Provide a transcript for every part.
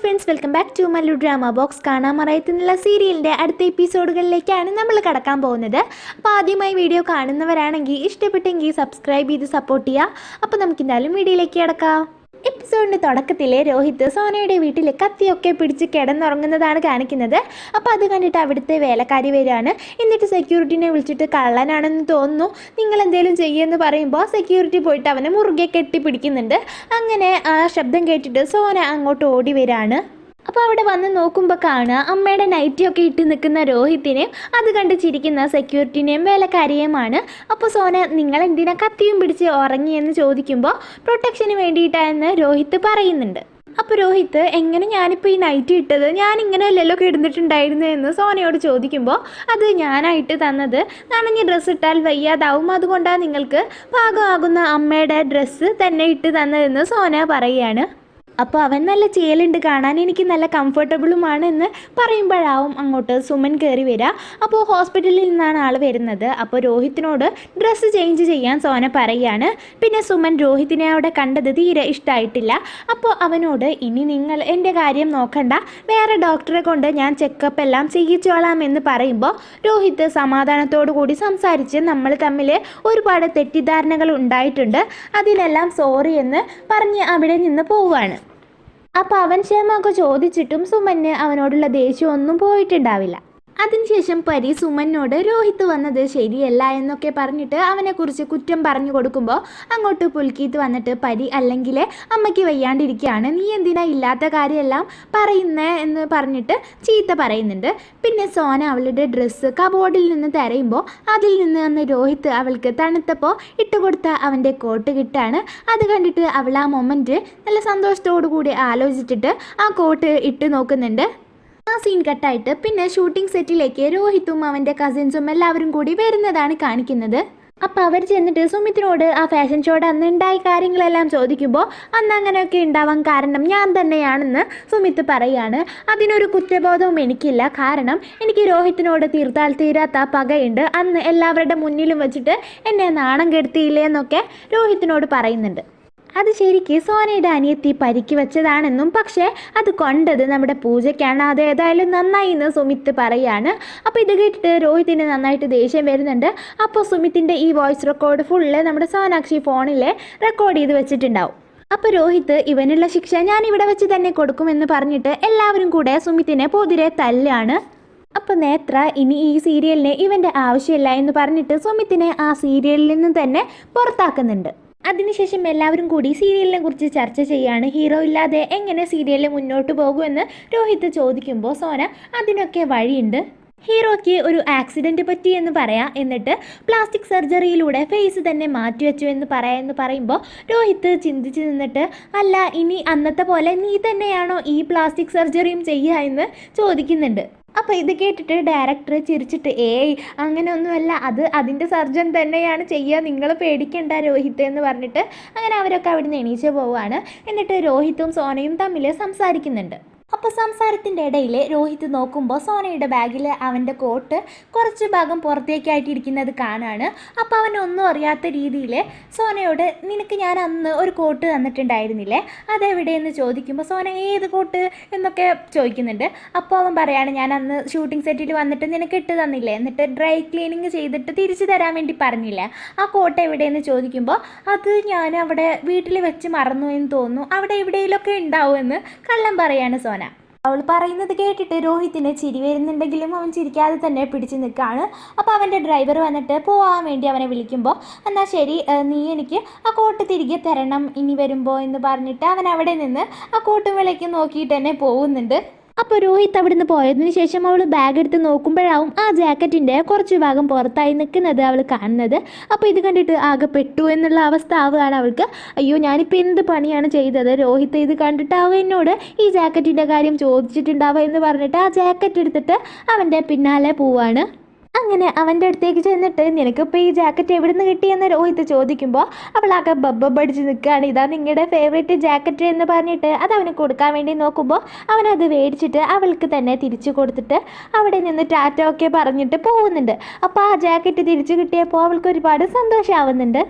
Friends, welcome back to Mallu drama box. കാണാൻ മറയത്തുനിന്നുള്ള സീരിയലിൻ്റെ അടുത്ത എപ്പിസോഡുകളിലേക്കാണ് നമ്മൾ കടക്കാൻ പോകുന്നത്. അപ്പോൾ ആദ്യമായി വീഡിയോ കാണുന്നവരാണെങ്കിൽ ഇഷ്ടപ്പെട്ടെങ്കിൽ സബ്സ്ക്രൈബ് ചെയ്ത് സപ്പോർട്ട് ചെയ്യുക. അപ്പോൾ നമുക്കെന്തായാലും വീഡിയോയിലേക്ക് കിടക്കാം. എപ്പിസോഡിൻ്റെ തുടക്കത്തിൽ രോഹിത് സോനയുടെ വീട്ടിൽ കത്തിയൊക്കെ പിടിച്ച് കിടന്നുറങ്ങുന്നതാണ് കാണിക്കുന്നത്. അപ്പോൾ അത് കണ്ടിട്ട് അവിടുത്തെ വേലക്കാരി വരികയാണ്. എന്നിട്ട് സെക്യൂരിറ്റിനെ വിളിച്ചിട്ട് കള്ളനാണെന്ന് തോന്നുന്നു, നിങ്ങൾ എന്തെങ്കിലും ചെയ്യുമെന്ന് പറയുമ്പോൾ സെക്യൂരിറ്റി പോയിട്ട് അവനെ മുറുകെ കെട്ടി പിടിക്കുന്നുണ്ട്. അങ്ങനെ ആ ശബ്ദം കേട്ടിട്ട് സോന അങ്ങോട്ട് ഓടി വരികയാണ്. അപ്പോൾ അവിടെ വന്ന് നോക്കുമ്പോൾ കാണുക അമ്മയുടെ നൈറ്റിയൊക്കെ ഇട്ട് നിൽക്കുന്ന രോഹിത്തിനെയും അത് കണ്ട് ചിരിക്കുന്ന സെക്യൂരിറ്റിനെയും വേലക്കാരിയുമാണ്. അപ്പോൾ സോന നിങ്ങൾ എന്തിനാ കത്തിയും പിടിച്ച് ഉറങ്ങിയെന്ന് ചോദിക്കുമ്പോൾ പ്രൊട്ടക്ഷന് വേണ്ടിയിട്ടാണെന്ന് രോഹിത്ത് പറയുന്നുണ്ട്. അപ്പോൾ രോഹിത്ത് എങ്ങനെ ഞാനിപ്പോൾ ഈ നൈറ്റ് ഇട്ടത്, ഞാനിങ്ങനെ അല്ലല്ലോ കിടന്നിട്ടുണ്ടായിരുന്നു എന്ന് സോനയോട് ചോദിക്കുമ്പോൾ അത് ഞാനായിട്ട് തന്നത്, നനഞ്ഞ ഡ്രസ്സ് ഇട്ടാൽ വയ്യാതാവും, അതുകൊണ്ടാണ് നിങ്ങൾക്ക് പാകമാകുന്ന അമ്മയുടെ ഡ്രസ്സ് തന്നെ ഇട്ട് തന്നതെന്ന് സോന പറയുകയാണ്. അപ്പോൾ അവൻ നല്ല ചേലുണ്ട് കാണാൻ, എനിക്ക് നല്ല കംഫർട്ടബിളുമാണ് എന്ന് പറയുമ്പോഴാവും അങ്ങോട്ട് സുമൻ കയറി വരിക. അപ്പോൾ ഹോസ്പിറ്റലിൽ നിന്നാണ് ആൾ വരുന്നത്. അപ്പോൾ രോഹിത്തിനോട് ഡ്രസ്സ് ചേഞ്ച് ചെയ്യാൻ സോന പറയുകയാണ്. പിന്നെ സുമൻ രോഹിത്തിനെ അവിടെ കണ്ടത് തീരെ ഇഷ്ടമായിട്ടില്ല. അപ്പോൾ അവനോട് ഇനി നിങ്ങൾ എൻ്റെ കാര്യം നോക്കണ്ട, വേറെ ഡോക്ടറെ കൊണ്ട് ഞാൻ ചെക്കപ്പ് എല്ലാം ചെയ്യിച്ചോളാം എന്ന് പറയുമ്പോൾ രോഹിത്ത് സമാധാനത്തോടു കൂടി സംസാരിച്ച് നമ്മൾ തമ്മിൽ ഒരുപാട് തെറ്റിദ്ധാരണകൾ ഉണ്ടായിട്ടുണ്ട്, അതിനെല്ലാം സോറി എന്ന് പറഞ്ഞ് അവിടെ നിന്ന് പോവുകയാണ്. അപ്പോൾ അവൻ ക്ഷമയൊക്കെ ചോദിച്ചിട്ടും സുമന് അവനോടുള്ള ദേഷ്യമൊന്നും പോയിട്ടുണ്ടാവില്ല. അതിനുശേഷം പരി സുമനോട് രോഹിത്ത് വന്നത് ശരിയല്ല എന്നൊക്കെ പറഞ്ഞിട്ട് അവനെക്കുറിച്ച് കുറ്റം പറഞ്ഞു കൊടുക്കുമ്പോൾ അങ്ങോട്ട് പുൽക്കീത്ത് വന്നിട്ട് പരി അല്ലെങ്കിൽ അമ്മയ്ക്ക് വയ്യാണ്ടിരിക്കുകയാണ്, നീ എന്തിനാ ഇല്ലാത്ത കാര്യമെല്ലാം പറയുന്നേ എന്ന് പറഞ്ഞിട്ട് ചീത്ത പറയുന്നുണ്ട്. പിന്നെ സോന അവളുടെ ഡ്രസ്സ് കബോർഡിൽ നിന്ന് തിരയുമ്പോൾ അതിൽ നിന്ന് അന്ന് രോഹിത്ത് അവൾക്ക് തണുത്തപ്പോൾ ഇട്ടുകൊടുത്ത അവൻ്റെ കോട്ട് കിട്ടാണ്. അത് കണ്ടിട്ട് അവൾ ആ മൊമെൻറ്റ് നല്ല സന്തോഷത്തോടു കൂടി ആലോചിച്ചിട്ട് ആ കോട്ട് ഇട്ട് നോക്കുന്നുണ്ട്. ആ സീൻ കട്ടായിട്ട് പിന്നെ ഷൂട്ടിംഗ് സെറ്റിലേക്ക് രോഹിത്തും അവൻ്റെ കസിൻസും എല്ലാവരും കൂടി വരുന്നതാണ് കാണിക്കുന്നത്. അപ്പോൾ അവർ ചെന്നിട്ട് സുമിത്തിനോട് ആ ഫാഷൻ ഷോയുടെ അന്ന് ഉണ്ടായ കാര്യങ്ങളെല്ലാം ചോദിക്കുമ്പോൾ അന്ന് അങ്ങനെയൊക്കെ ഉണ്ടാവാൻ കാരണം ഞാൻ തന്നെയാണെന്ന് സുമിത്ത് പറയാണ്. അതിനൊരു കുറ്റബോധവും എനിക്കില്ല, കാരണം എനിക്ക് രോഹിത്തിനോട് തീർത്താൽ തീരാത്ത പകയുണ്ട്, അന്ന് എല്ലാവരുടെ മുന്നിലും വെച്ചിട്ട് എന്നെ നാണം കെടുത്തിയില്ലേ എന്നൊക്കെ രോഹിത്തിനോട് പറയുന്നുണ്ട്. അത് ശരിക്ക് സോനയുടെ അനിയത്തി പരിക്ക് വെച്ചതാണെന്നും പക്ഷേ അത് കൊണ്ടത് നമ്മുടെ പൂജയ്ക്കാണ്, അത് ഏതായാലും നന്നായി എന്ന് സുമിത്ത് പറയാണ്. അപ്പോൾ ഇത് കേട്ടിട്ട് രോഹിത്തിന് നന്നായിട്ട് ദേഷ്യം വരുന്നുണ്ട്. അപ്പോൾ സുമിത്തിൻ്റെ ഈ വോയിസ് റെക്കോർഡ് ഫുള്ള് നമ്മുടെ സോനാക്ഷി ഫോണിൽ റെക്കോർഡ് ചെയ്ത് വെച്ചിട്ടുണ്ടാവും. അപ്പോൾ രോഹിത്ത് ഇവനുള്ള ശിക്ഷ ഞാൻ ഇവിടെ വെച്ച് തന്നെ കൊടുക്കുമെന്ന് പറഞ്ഞിട്ട് എല്ലാവരും കൂടെ സുമിത്തിനെ പൊതിരെ തല്ലാണ്. അപ്പോൾ നേത്ര ഇനി ഈ സീരിയലിന് ഇവൻ്റെ ആവശ്യമില്ല എന്ന് പറഞ്ഞിട്ട് സുമിത്തിനെ ആ സീരിയലിൽ നിന്ന് തന്നെ പുറത്താക്കുന്നുണ്ട്. അതിനുശേഷം എല്ലാവരും കൂടി സീരിയലിനെ കുറിച്ച് ചർച്ച ചെയ്യാണ്. ഹീറോ ഇല്ലാതെ എങ്ങനെ സീരിയലിൽ മുന്നോട്ട് പോകുമെന്ന് രോഹിത്ത് ചോദിക്കുമ്പോൾ സോന അതിനൊക്കെ വഴിയുണ്ട്, ഹീറോയ്ക്ക് ഒരു ആക്സിഡൻറ്റ് പറ്റി എന്ന് പറയാം, എന്നിട്ട് പ്ലാസ്റ്റിക് സർജറിയിലൂടെ ഫേസ് തന്നെ മാറ്റിവെച്ചു എന്ന് പറയാമെന്ന് പറയുമ്പോൾ രോഹിത്ത് ചിന്തിച്ച് നിന്നിട്ട് അല്ല ഇനി അന്നത്തെ പോലെ നീ തന്നെയാണോ ഈ പ്ലാസ്റ്റിക് സർജറിയും ചെയ്യുക എന്ന് ചോദിക്കുന്നുണ്ട്. അപ്പോൾ ഇത് കേട്ടിട്ട് ഡയറക്ടർ ചിരിച്ചിട്ട് അങ്ങനെയൊന്നുമല്ല, അത് അതിൻ്റെ സർജൻ തന്നെയാണ് ചെയ്യുക, നിങ്ങൾ പേടിക്കണ്ട രോഹിത്ത് എന്ന് പറഞ്ഞിട്ട് അങ്ങനെ അവരൊക്കെ അവിടെ നിന്ന് എണീച്ച് പോവുകയാണ്. എന്നിട്ട് രോഹിത്തും സോനയും തമ്മിൽ സംസാരിക്കുന്നുണ്ട്. അപ്പോൾ സംസാരത്തിൻ്റെ ഇടയിൽ രോഹിത്ത് നോക്കുമ്പോൾ സോനയുടെ ബാഗിൽ അവൻ്റെ കോട്ട് കുറച്ച് ഭാഗം പുറത്തേക്കായിട്ടിരിക്കുന്നത് കാണാണ്. അപ്പോൾ അവനൊന്നും അറിയാത്ത രീതിയിൽ സോനയോട് നിനക്ക് ഞാൻ അന്ന് ഒരു കോട്ട് തന്നിട്ടുണ്ടായിരുന്നില്ലേ, അതെവിടെയെന്ന് ചോദിക്കുമ്പോൾ സോന ഏത് കോട്ട് എന്നൊക്കെ ചോദിക്കുന്നുണ്ട്. അപ്പോൾ അവൻ പറയാണ് ഞാൻ അന്ന് ഷൂട്ടിംഗ് സെറ്റിൽ വന്നിട്ട് നിനക്ക് ഇട്ട് തന്നില്ലേ, എന്നിട്ട് ഡ്രൈ ക്ലീനിങ് ചെയ്തിട്ട് തിരിച്ചു തരാൻ വേണ്ടി പറഞ്ഞില്ലേ, ആ കോട്ട് എവിടെയെന്ന് ചോദിക്കുമ്പോൾ അത് ഞാൻ അവിടെ വീട്ടിൽ വെച്ച് മറന്നു എന്ന് തോന്നുന്നു, അവിടെ എവിടെയെങ്കിലുമൊക്കെ ഉണ്ടാവുമെന്ന് കള്ളം പറയാണ് സോന. അവൾ പറയുന്നത് കേട്ടിട്ട് രോഹിത്തിന് ചിരി വരുന്നുണ്ടെങ്കിലും അവൻ ചിരിക്കാതെ തന്നെ പിടിച്ച് നിൽക്കുകയാണ്. അപ്പോൾ അവൻ്റെ ഡ്രൈവർ വന്നിട്ട് പോകാൻ വേണ്ടി അവനെ വിളിക്കുമ്പോൾ എന്നാൽ ശരി നീ എനിക്ക് ആ കോട്ട് തിരികെ തരണം ഇനി വരുമ്പോൾ എന്ന് പറഞ്ഞിട്ട് അവൻ അവിടെ നിന്ന് ആ കോട്ടും വിലയ്ക്ക് നോക്കിയിട്ട് തന്നെ പോകുന്നുണ്ട്. അപ്പോൾ രോഹിത്ത് അവിടുന്ന് പോയതിനു ശേഷം അവൾ ബാഗ് എടുത്ത് നോക്കുമ്പോഴാവും ആ ജാക്കറ്റിൻ്റെ കുറച്ച് ഭാഗം പുറത്തായി നിൽക്കുന്നത് അവൾ കാണുന്നത്. അപ്പോൾ ഇത് കണ്ടിട്ട് ആകെ പെട്ടു എന്നുള്ള അവസ്ഥ ആവുകയാണ് അവൾക്ക്. അയ്യോ ഞാനിപ്പോൾ എന്ത് പണിയാണ് ചെയ്തത്, രോഹിത്ത് ഇത് കണ്ടിട്ടാവും എന്നോട് ഈ ജാക്കറ്റിൻ്റെ കാര്യം ചോദിച്ചിട്ടുണ്ടാവുക എന്ന് പറഞ്ഞിട്ട് ആ ജാക്കറ്റ് എടുത്തിട്ട് അവൻ്റെ പിന്നാലെ പോവാണ്. അങ്ങനെ അവൻ്റെ അടുത്തേക്ക് ചെന്നിട്ട് നിനക്കിപ്പോൾ ഈ ജാക്കറ്റ് എവിടെ നിന്ന് കിട്ടിയെന്ന് രോഹിത്ത് ചോദിക്കുമ്പോൾ അവളാകെ ബബ്ബടിച്ച് നിൽക്കുകയാണ്. ഇതാ നിങ്ങളുടെ ഫേവറേറ്റ് ജാക്കറ്റ് എന്ന് പറഞ്ഞിട്ട് അത് അവന് കൊടുക്കാൻ വേണ്ടി നോക്കുമ്പോൾ അവനത് മേടിച്ചിട്ട് അവൾക്ക് തന്നെ തിരിച്ചു കൊടുത്തിട്ട് അവിടെ നിന്ന് ടാറ്റ ഒക്കെ പറഞ്ഞിട്ട് പോകുന്നുണ്ട്. അപ്പോൾ ആ ജാക്കറ്റ് തിരിച്ചു കിട്ടിയപ്പോൾ അവൾക്ക് ഒരുപാട് സന്തോഷമാവുന്നുണ്ട്.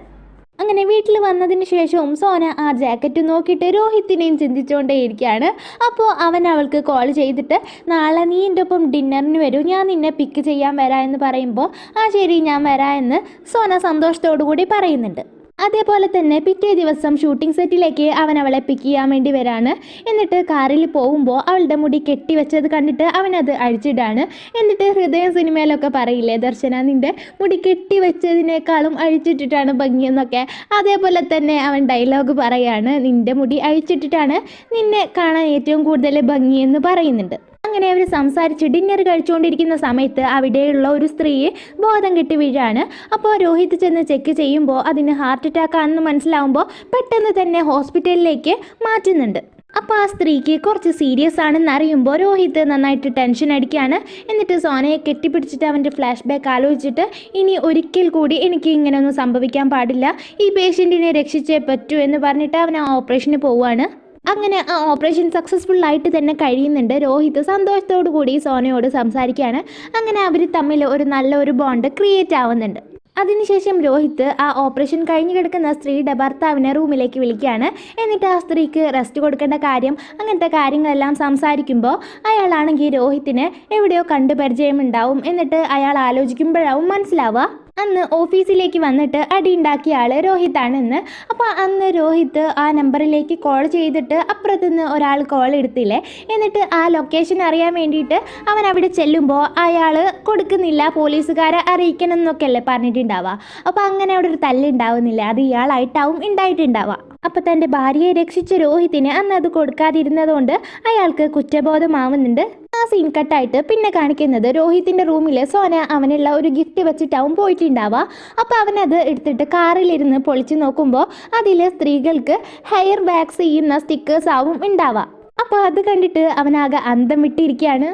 അങ്ങനെ വീട്ടിൽ വന്നതിന് ശേഷവും സോന ആ ജാക്കറ്റ് നോക്കിയിട്ട് രോഹിത്തിനെയും ചിന്തിച്ചുകൊണ്ടേയിരിക്കുകയാണ്. അപ്പോൾ അവൻ അവൾക്ക് കോൾ ചെയ്തിട്ട് നാളെ നീ എൻ്റെ ഒപ്പം ഡിന്നറിന് വരൂ, ഞാൻ നിന്നെ പിക്ക് ചെയ്യാൻ വരാം എന്ന് പറയുമ്പോൾ ആ ശരി ഞാൻ വരാം എന്ന് സോന സന്തോഷത്തോടു കൂടി പറയുന്നുണ്ട്. അതേപോലെ തന്നെ പിറ്റേ ദിവസം ഷൂട്ടിംഗ് സെറ്റിലേക്ക് അവൻ അവളെ പിക്ക് ചെയ്യാൻ വേണ്ടി വരാണ്. എന്നിട്ട് കാറിൽ പോകുമ്പോൾ അവളുടെ മുടി കെട്ടിവെച്ചത് കണ്ടിട്ട് അവനത് അഴിച്ചിടാണ്. എന്നിട്ട് ഹൃദയം സിനിമയിലൊക്കെ പറയില്ലേ ദർശന നിൻ്റെ മുടി കെട്ടിവെച്ചതിനേക്കാളും അഴിച്ചിട്ടിട്ടാണ് ഭംഗിയെന്നൊക്കെ, അതേപോലെ തന്നെ അവൻ ഡയലോഗ് പറയാണ് നിൻ്റെ മുടി അഴിച്ചിട്ടിട്ടാണ് നിന്നെ കാണാൻ ഏറ്റവും കൂടുതൽ ഭംഗിയെന്ന് പറയുന്നുണ്ട്. അങ്ങനെ അവർ സംസാരിച്ച് ഡിന്നർ കഴിച്ചുകൊണ്ടിരിക്കുന്ന സമയത്ത് അവിടെയുള്ള ഒരു സ്ത്രീയെ ബോധം കെട്ടി വീഴാണ്. അപ്പോൾ രോഹിത് ചെന്ന് ചെക്ക് ചെയ്യുമ്പോൾ അതിന് ഹാർട്ട് അറ്റാക്ക് ആണെന്ന് മനസ്സിലാവുമ്പോൾ പെട്ടെന്ന് തന്നെ ഹോസ്പിറ്റലിലേക്ക് മാറ്റുന്നുണ്ട്. അപ്പോൾ ആ സ്ത്രീക്ക് കുറച്ച് സീരിയസ് ആണെന്ന് അറിയുമ്പോൾ രോഹിത് നന്നായിട്ട് ടെൻഷൻ അടിക്കുകയാണ്. എന്നിട്ട് സോനയെ കെട്ടിപ്പിടിച്ചിട്ട് അവൻ്റെ ഫ്ലാഷ് ബാക്ക് ആലോചിച്ചിട്ട് ഇനി ഒരിക്കൽ കൂടി എനിക്ക് ഇങ്ങനെയൊന്നും സംഭവിക്കാൻ പാടില്ല, ഈ പേഷ്യൻറ്റിനെ രക്ഷിച്ചേ പറ്റൂ എന്ന് പറഞ്ഞിട്ട് അവൻ ആ ഓപ്പറേഷന് പോവുകയാണ്. അങ്ങനെ ആ ഓപ്പറേഷൻ സക്സസ്ഫുൾ ആയിട്ട് തന്നെ കഴിയുന്നുണ്ട്. രോഹിത് സന്തോഷത്തോടു കൂടി സോനയോട് സംസാരിക്കുകയാണ്. അങ്ങനെ അവർ തമ്മിൽ ഒരു നല്ലൊരു ബോണ്ട് ക്രിയേറ്റ് ആവുന്നുണ്ട്. അതിനുശേഷം രോഹിത് ആ ഓപ്പറേഷൻ കഴിഞ്ഞ് കിടക്കുന്ന സ്ത്രീയുടെ ഭർത്താവിനെ റൂമിലേക്ക് വിളിക്കുകയാണ്. എന്നിട്ട് ആ സ്ത്രീക്ക് റെസ്റ്റ് കൊടുക്കേണ്ട കാര്യം അങ്ങനത്തെ കാര്യങ്ങളെല്ലാം സംസാരിക്കുമ്പോൾ അയാളാണെങ്കിൽ രോഹിത്തിനെ എവിടെയോ കണ്ടു പരിചയമുണ്ടാവും. എന്നിട്ട് അയാൾ ആലോചിക്കുമ്പോഴാവും മനസ്സിലാവുക അന്ന് ഓഫീസിലേക്ക് വന്നിട്ട് അടി ഉണ്ടാക്കിയ ആൾ രോഹിത്താണെന്ന്. അപ്പോൾ അന്ന് രോഹിത് ആ നമ്പറിലേക്ക് കോൾ ചെയ്തിട്ട് അപ്പുറത്തുനിന്ന് ഒരാൾ കോൾ എടുത്തില്ലേ, എന്നിട്ട് ആ ലൊക്കേഷൻ അറിയാൻ വേണ്ടിയിട്ട് അവൻ അവിടെ ചെല്ലുമ്പോൾ അയാൾ കൊടുക്കുന്നില്ല, പോലീസുകാരെ അറിയിക്കണം എന്നൊക്കെയല്ലേ പറഞ്ഞിട്ടുണ്ടാവുക. അപ്പോൾ അങ്ങനെ അവിടെ ഒരു തല്ലുണ്ടാവുന്നില്ല, അത് ഇയാളായിട്ടാവും ഉണ്ടായിട്ടുണ്ടാവുക. അപ്പോൾ തൻ്റെ ഭാര്യയെ രക്ഷിച്ച രോഹിത്തിന് അന്ന് അത് കൊടുക്കാതിരുന്നതുകൊണ്ട് അയാൾക്ക് കുറ്റബോധമാവുന്നുണ്ട്. ആ സീൻ കട്ടായിട്ട് പിന്നെ കാണിക്കുന്നത് രോഹിത്തിൻ്റെ റൂമിൽ സോന അവനുള്ള ഒരു ഗിഫ്റ്റ് വെച്ചിട്ടാവും പോയിട്ടുണ്ടാവുക. അപ്പോൾ അവനത് എടുത്തിട്ട് കാറിലിരുന്ന് പൊളിച്ച് നോക്കുമ്പോൾ അതിൽ സ്ത്രീകൾക്ക് ഹെയർ വാക്സ് ചെയ്യുന്ന സ്റ്റിക്കേഴ്സ് ആവും ഉണ്ടാവുക. അപ്പോൾ അത് കണ്ടിട്ട് അവനാകെ അന്തം വിട്ടിരിക്കുകയാണ്.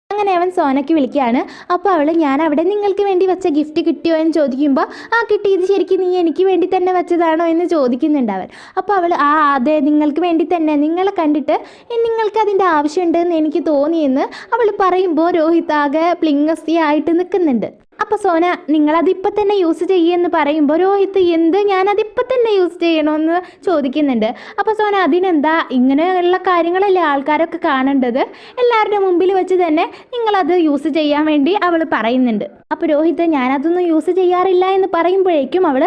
അങ്ങനെ അവൻ സോനയ്ക്ക് വിളിക്കുകയാണ്. അപ്പോൾ അവൾ ഞാൻ അവിടെ നിങ്ങൾക്ക് വേണ്ടി വെച്ച ഗിഫ്റ്റ് കിട്ടിയോ എന്ന് ചോദിക്കുമ്പോൾ ആ കിട്ടിയത് ശരിക്കും നീ എനിക്ക് വേണ്ടി തന്നെ വെച്ചതാണോ എന്ന് ചോദിക്കുന്നുണ്ട് അവൻ. അപ്പോൾ അവൾ അതെ നിങ്ങൾക്ക് വേണ്ടി തന്നെ, നിങ്ങളെ കണ്ടിട്ട് നിങ്ങൾക്ക് അതിൻ്റെ ആവശ്യമുണ്ടെന്ന് എനിക്ക് തോന്നിയെന്ന് അവൾ പറയുമ്പോൾ രോഹിത് ആകെ പ്ലിങ്ങസ്തി ആയിട്ട് നിൽക്കുന്നുണ്ട്. അപ്പോൾ സോന നിങ്ങളതിപ്പോൾ തന്നെ യൂസ് ചെയ്യുമെന്ന് പറയുമ്പോൾ രോഹിത് എന്ത് ഞാനതിപ്പോൾ തന്നെ യൂസ് ചെയ്യണമെന്ന് ചോദിക്കുന്നുണ്ട്. അപ്പോൾ സോന അതിനെന്താ, ഇങ്ങനെയുള്ള കാര്യങ്ങളല്ലേ ആൾക്കാരൊക്കെ കാണേണ്ടത്, എല്ലാവരുടെ മുമ്പിൽ വെച്ച് തന്നെ നിങ്ങളത് യൂസ് ചെയ്യാൻ വേണ്ടി അവൾ പറയുന്നുണ്ട്. അപ്പോൾ രോഹിത് ഞാനതൊന്നും യൂസ് ചെയ്യാറില്ല എന്ന് പറയുമ്പോഴേക്കും അവൾ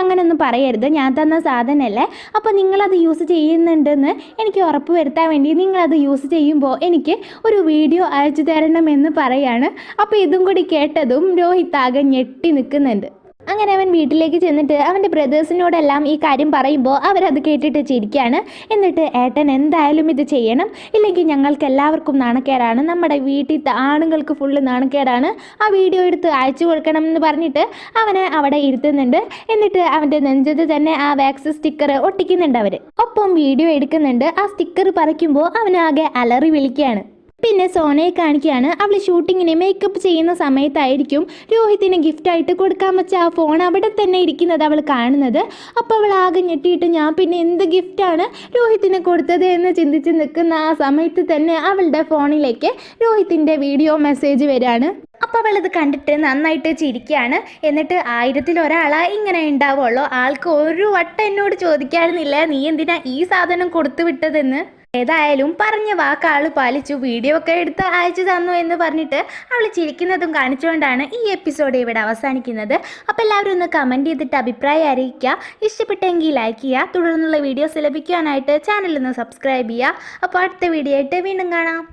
അങ്ങനെയൊന്നും പറയരുത്, ഞാൻ തന്ന സാധനമല്ലേ, അപ്പോൾ നിങ്ങളത് യൂസ് ചെയ്യുന്നുണ്ടെന്ന് എനിക്ക് ഉറപ്പ് വരുത്താൻ വേണ്ടി നിങ്ങളത് യൂസ് ചെയ്യുമ്പോൾ എനിക്ക് ഒരു വീഡിയോ അയച്ചു തരണമെന്ന് പറയാണ്. അപ്പോൾ ഇതും കൂടി കേട്ടതും രോഹിത് ആകെ ഞെട്ടി നിൽക്കുന്നുണ്ട്. അങ്ങനെ അവൻ വീട്ടിലേക്ക് ചെന്നിട്ട് അവൻ്റെ ബ്രദേഴ്സിനോടെല്ലാം ഈ കാര്യം പറയുമ്പോൾ അവരത് കേട്ടിട്ട് ചിരിക്കുകയാണ്. എന്നിട്ട് ഏട്ടൻ എന്തായാലും ഇത് ചെയ്യണം, ഇല്ലെങ്കിൽ ഞങ്ങൾക്ക് എല്ലാവർക്കും നാണക്കേടാണ്, നമ്മുടെ വീട്ടിലത്തെ ആണുങ്ങൾക്ക് ഫുള്ള് നാണക്കേടാണ്, ആ വീഡിയോ എടുത്ത് അയച്ചു കൊടുക്കണം എന്ന് പറഞ്ഞിട്ട് അവനെ അവിടെ ഇരുത്തുന്നുണ്ട്. എന്നിട്ട് അവൻ്റെ നെഞ്ചത്ത് തന്നെ ആ വാക്സ് സ്റ്റിക്കർ ഒട്ടിക്കുന്നുണ്ട് അവർ. ഒപ്പം വീഡിയോ എടുക്കുന്നുണ്ട്. ആ സ്റ്റിക്കർ പറിക്കുമ്പോൾ അവനാകെ അലറി വിളിക്കുകയാണ്. പിന്നെ സോനയെ കാണിക്കുകയാണ്. അവൾ ഷൂട്ടിങ്ങിന് മേക്കപ്പ് ചെയ്യുന്ന സമയത്തായിരിക്കും രോഹിത്തിന് ഗിഫ്റ്റായിട്ട് കൊടുക്കാൻ വെച്ച ആ ഫോൺ അവിടെ തന്നെ ഇരിക്കുന്നത് അവൾ കാണുന്നത്. അപ്പോൾ അവൾ ആകെ ഞെട്ടിയിട്ട് ഞാൻ പിന്നെ എന്ത് ഗിഫ്റ്റാണ് രോഹിത്തിന് കൊടുത്തത് എന്ന് ചിന്തിച്ച് നിൽക്കുന്ന ആ സമയത്ത് തന്നെ അവളുടെ ഫോണിലേക്ക് രോഹിത്തിൻ്റെ വീഡിയോ മെസ്സേജ് വരികയാണ്. അപ്പോൾ അവളത് കണ്ടിട്ട് നന്നായിട്ട് ചിരിക്കുകയാണ്. എന്നിട്ട് 1000-ൽ ഒരാളാ ഇങ്ങനെ ഉണ്ടാവുള്ളൂ, ആൾക്ക് ഒരു വട്ടം എന്നോട് ചോദിക്കാറുന്നില്ല നീ എന്തിനാ ഈ സാധനം കൊടുത്തു വിട്ടതെന്ന്. ഏതായാലും പറഞ്ഞ വാക്കാൾ പാലിച്ചു, വീഡിയോ ഒക്കെ എടുത്ത് അയച്ചു തന്നു എന്ന് പറഞ്ഞിട്ട് അവൾ ചിരിക്കുന്നതും കാണിച്ചുകൊണ്ടാണ് ഈ എപ്പിസോഡ് ഇവിടെ അവസാനിക്കുന്നത്. അപ്പോൾ എല്ലാവരും ഒന്ന് കമൻറ്റ് ചെയ്തിട്ട് അഭിപ്രായം അറിയിക്കുക. ഇഷ്ടപ്പെട്ടെങ്കിൽ ലൈക്ക് ചെയ്യുക. തുടർന്നുള്ള വീഡിയോസ് ലഭിക്കാനായിട്ട് ചാനലൊന്ന് സബ്സ്ക്രൈബ് ചെയ്യുക. അപ്പോൾ അടുത്ത വീഡിയോ ആയിട്ട് വീണ്ടും കാണാം.